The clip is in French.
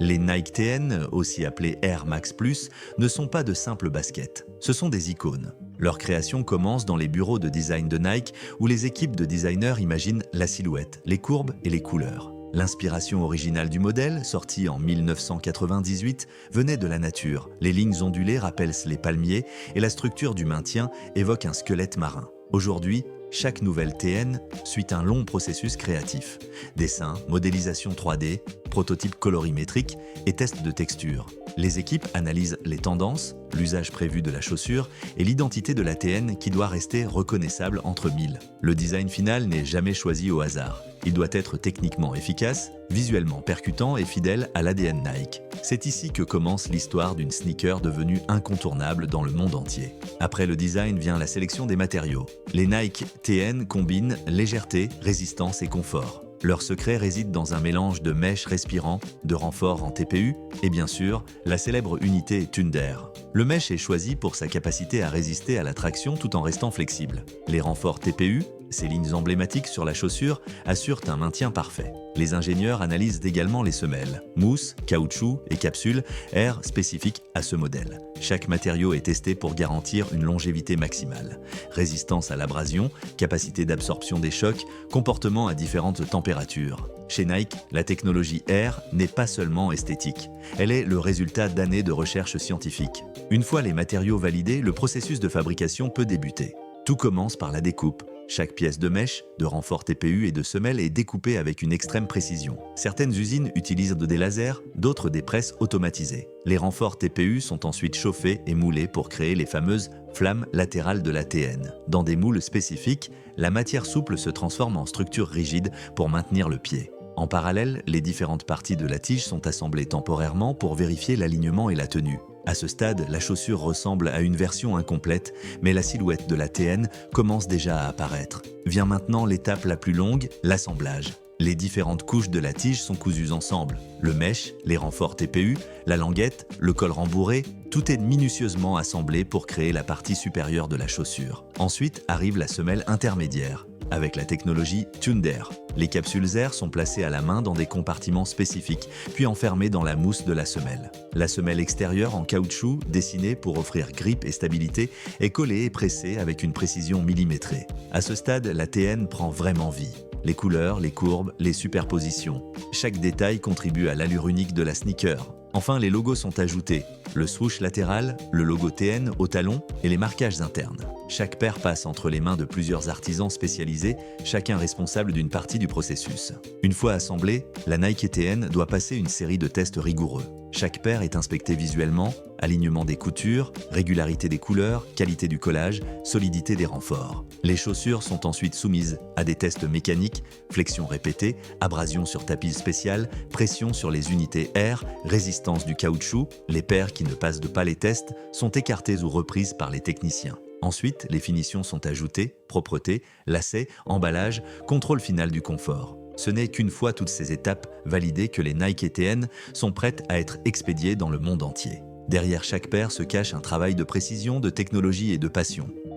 Les Nike TN, aussi appelés Air Max Plus, ne sont pas de simples baskets. Ce sont des icônes. Leur création commence dans les bureaux de design de Nike où les équipes de designers imaginent la silhouette, les courbes et les couleurs. L'inspiration originale du modèle, sorti en 1998, venait de la nature. Les lignes ondulées rappellent les palmiers et la structure du maintien évoque un squelette marin. Aujourd'hui, chaque nouvelle TN suit un long processus créatif. Dessin, modélisation 3D, prototype colorimétrique et tests de texture. Les équipes analysent les tendances, l'usage prévu de la chaussure et l'identité de la TN qui doit rester reconnaissable entre mille. Le design final n'est jamais choisi au hasard. Il doit être techniquement efficace, visuellement percutant et fidèle à l'ADN Nike. C'est ici que commence l'histoire d'une sneaker devenue incontournable dans le monde entier. Après le design vient la sélection des matériaux. Les Nike TN combinent légèreté, résistance et confort. Leur secret réside dans un mélange de mèches respirant, de renforts en TPU et bien sûr, la célèbre unité Thunder. Le mesh est choisi pour sa capacité à résister à la traction tout en restant flexible. Les renforts TPU, ces lignes emblématiques sur la chaussure, assurent un maintien parfait. Les ingénieurs analysent également les semelles, mousse, caoutchouc et capsules air spécifiques à ce modèle. Chaque matériau est testé pour garantir une longévité maximale. Résistance à l'abrasion, capacité d'absorption des chocs, comportement à différentes températures. Chez Nike, la technologie Air n'est pas seulement esthétique. Elle est le résultat d'années de recherche scientifique. Une fois les matériaux validés, le processus de fabrication peut débuter. Tout commence par la découpe. Chaque pièce de mèche, de renfort TPU et de semelle est découpée avec une extrême précision. Certaines usines utilisent des lasers, d'autres des presses automatisées. Les renforts TPU sont ensuite chauffés et moulés pour créer les fameuses flammes latérales de la TN. Dans des moules spécifiques, la matière souple se transforme en structure rigide pour maintenir le pied. En parallèle, les différentes parties de la tige sont assemblées temporairement pour vérifier l'alignement et la tenue. À ce stade, la chaussure ressemble à une version incomplète, mais la silhouette de la TN commence déjà à apparaître. Vient maintenant l'étape la plus longue, l'assemblage. Les différentes couches de la tige sont cousues ensemble. Le mesh, les renforts TPU, la languette, le col rembourré, tout est minutieusement assemblé pour créer la partie supérieure de la chaussure. Ensuite arrive la semelle intermédiaire. Avec la technologie Thunder, les capsules air sont placées à la main dans des compartiments spécifiques, puis enfermées dans la mousse de la semelle. La semelle extérieure en caoutchouc, dessinée pour offrir grippe et stabilité, est collée et pressée avec une précision millimétrée. À ce stade, la TN prend vraiment vie. Les couleurs, les courbes, les superpositions. Chaque détail contribue à l'allure unique de la sneaker. Enfin, les logos sont ajoutés. Le swoosh latéral, le logo TN au talon et les marquages internes. Chaque paire passe entre les mains de plusieurs artisans spécialisés, chacun responsable d'une partie du processus. Une fois assemblée, la Nike TN doit passer une série de tests rigoureux. Chaque paire est inspectée visuellement, alignement des coutures, régularité des couleurs, qualité du collage, solidité des renforts. Les chaussures sont ensuite soumises à des tests mécaniques, flexion répétée, abrasion sur tapis spécial, pression sur les unités air, résistance du caoutchouc. Les paires qui ne passent pas les tests sont écartées ou reprises par les techniciens. Ensuite, les finitions sont ajoutées, propreté, lacets, emballage, contrôle final du confort. Ce n'est qu'une fois toutes ces étapes validées que les Nike TN sont prêtes à être expédiées dans le monde entier. Derrière chaque paire se cache un travail de précision, de technologie et de passion.